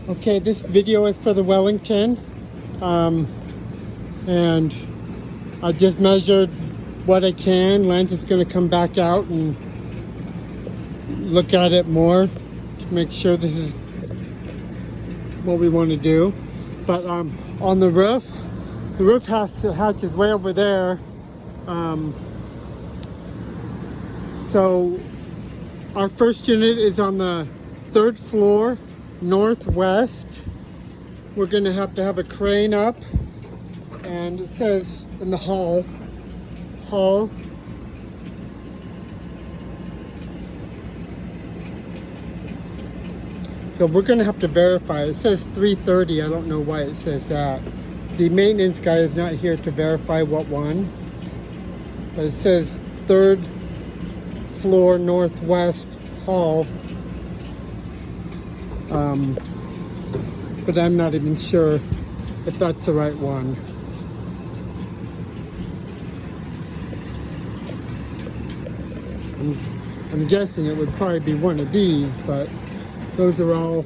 Okay, this video is for the Wellington, and I just measured what I can. Lance is going to come back out and look at it more to make sure this is what we want to do. But on the roof hatch is way over there. So our first unit is on the 3rd floor northwest. We're going to have a crane up, and it says in the hall. So we're going to have to verify. It says 3:30. I don't know why it says that. The maintenance guy is not here to verify what one, but it says 3rd floor northwest hall. But I'm not even sure if that's the right one. I'm guessing it would probably be one of these, but those are all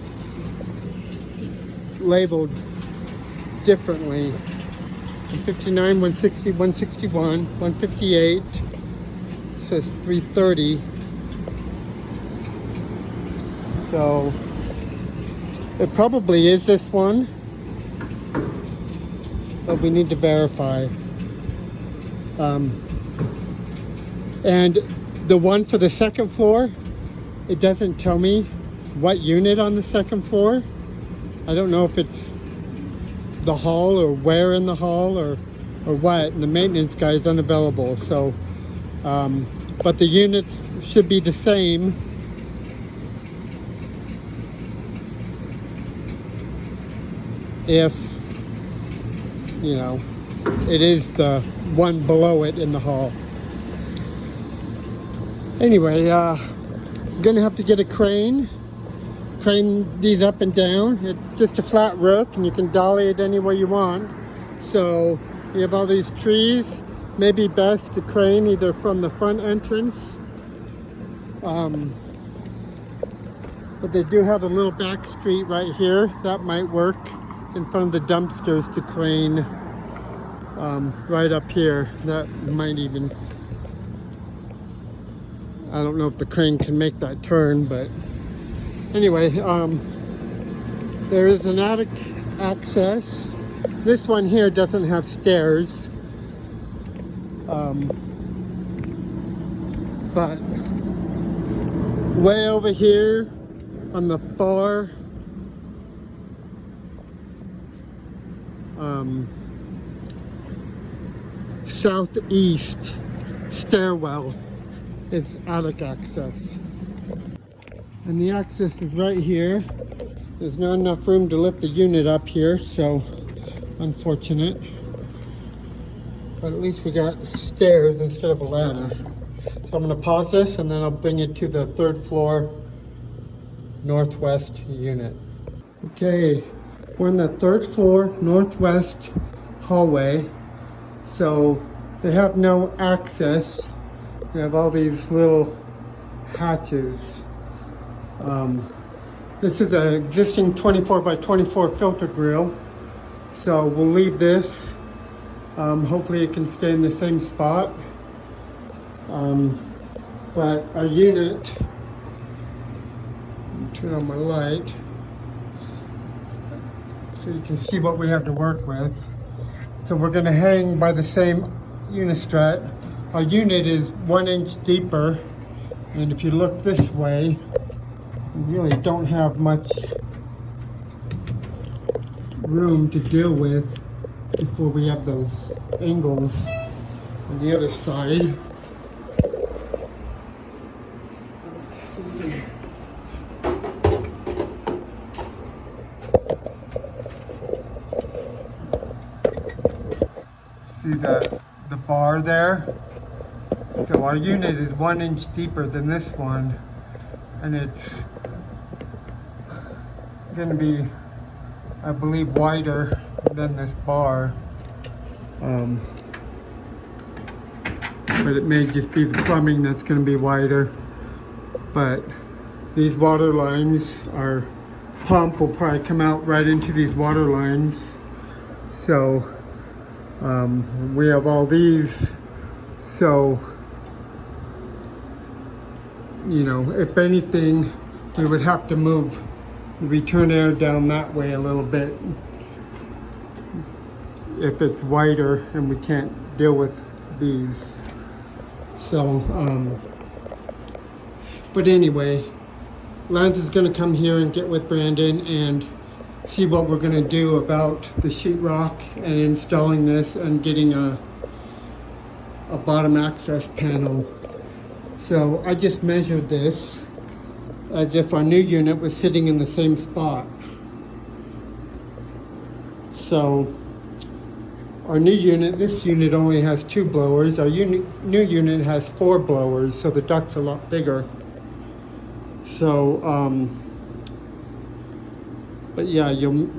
labeled differently. 159, 160, 161, 158. It says 3:30. So it probably is this one, but we need to verify. And the one for the 2nd floor, it doesn't tell me what unit on the 2nd floor. I don't know if it's the hall or where in the hall or what. And the maintenance guy is unavailable. So, but the units should be the same. If, you know, it is the one below it in the hall. Anyway, I'm gonna have to get a crane these up and down. It's just a flat roof and you can dolly it any way you want. So you have all these trees. Maybe best to crane either from the front entrance, but they do have a little back street right here that might work in front of the dumpsters to crane right up here. That might even, I don't know if the crane can make that turn, but anyway, there is an attic access. This one here doesn't have stairs, but way over here on the far southeast stairwell is attic access. And the access is right here. There's not enough room to lift the unit up here, so unfortunate. But at least we got stairs instead of a ladder. So I'm gonna pause this and then I'll bring it to the 3rd floor northwest unit. Okay, we're in the 3rd floor northwest hallway. So they have no access. They have all these little hatches. This is an existing 24 by 24 filter grill. So we'll leave this. Hopefully it can stay in the same spot. But our unit, turn on my light so you can see what we have to work with. So we're going to hang by the same unistrut. Our unit is 1 inch deeper, and if you look this way, we really don't have much room to deal with before we have those angles on the other side. See the bar there? So our unit is 1 inch deeper than this one, and it's going to be, I believe, wider than this bar. But it may just be the plumbing that's going to be wider. But these water lines are pump will probably come out right into these water lines. So we have all these. So, you know, if anything, we would have to move the return air down that way a little bit if it's wider and we can't deal with these. So, but anyway, Lance is going to come here and get with Brandon and see what we're going to do about the sheetrock and installing this and getting a bottom access panel. So I just measured this as if our new unit was sitting in the same spot. So our new unit, this unit only has 2 blowers. Our new unit has 4 blowers, so the duct's a lot bigger. So, but yeah, you'll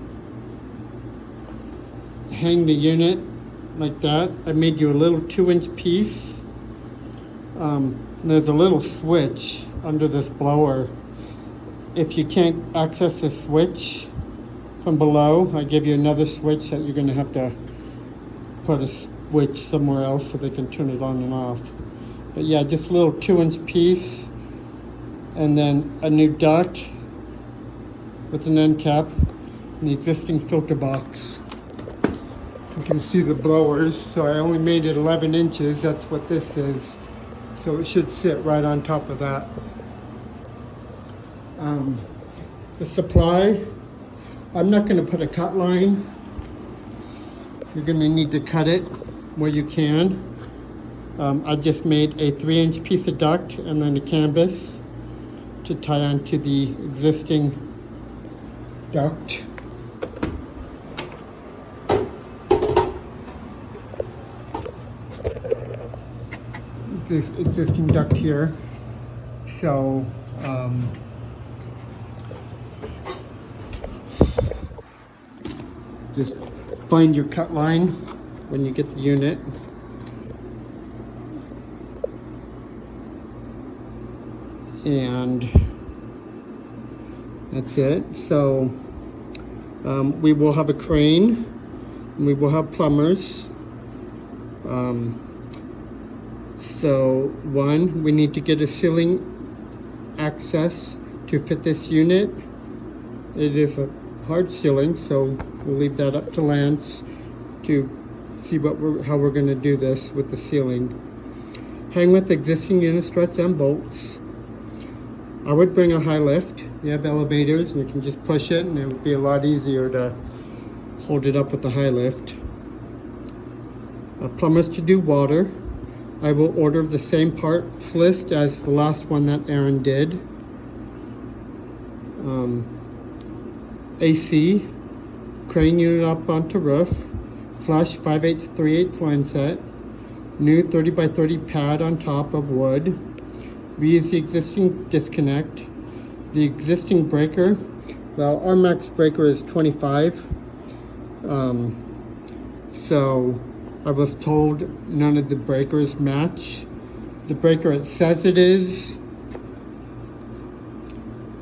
hang the unit like that. I made you a little 2-inch piece. There's a little switch under this blower. If you can't access the switch from below, I give you another switch that you're going to have to put a switch somewhere else so they can turn it on and off. But yeah, just a little 2-inch piece, and then a new duct with an end cap, and the existing filter box. You can see the blowers, so I only made it 11 inches. That's what this is. So it should sit right on top of that. The supply, I'm not going to put a cut line. You're going to need to cut it where you can. I just made a 3-inch piece of duct and then a canvas to tie onto the existing duct. This existing duct here. So just find your cut line when you get the unit. And that's it. So we will have a crane, and we will have plumbers. So one, we need to get a ceiling access to fit this unit. It is a hard ceiling, so we'll leave that up to Lance to see how we're going to do this with the ceiling. Hang with existing unit struts and bolts. I would bring a high lift. You have elevators and you can just push it, and it would be a lot easier to hold it up with the high lift. Plumbers to do water. I will order the same parts list as the last one that Aaron did. AC, crane unit up onto roof, flush 5/8 3/8 line set, new 30 by 30 pad on top of wood. Reuse the existing disconnect. The existing breaker, well, our max breaker is 25. So I was told none of the breakers match. The breaker it says it is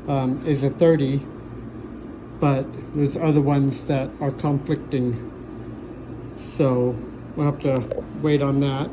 a 30, but there's other ones that are conflicting. So we'll have to wait on that.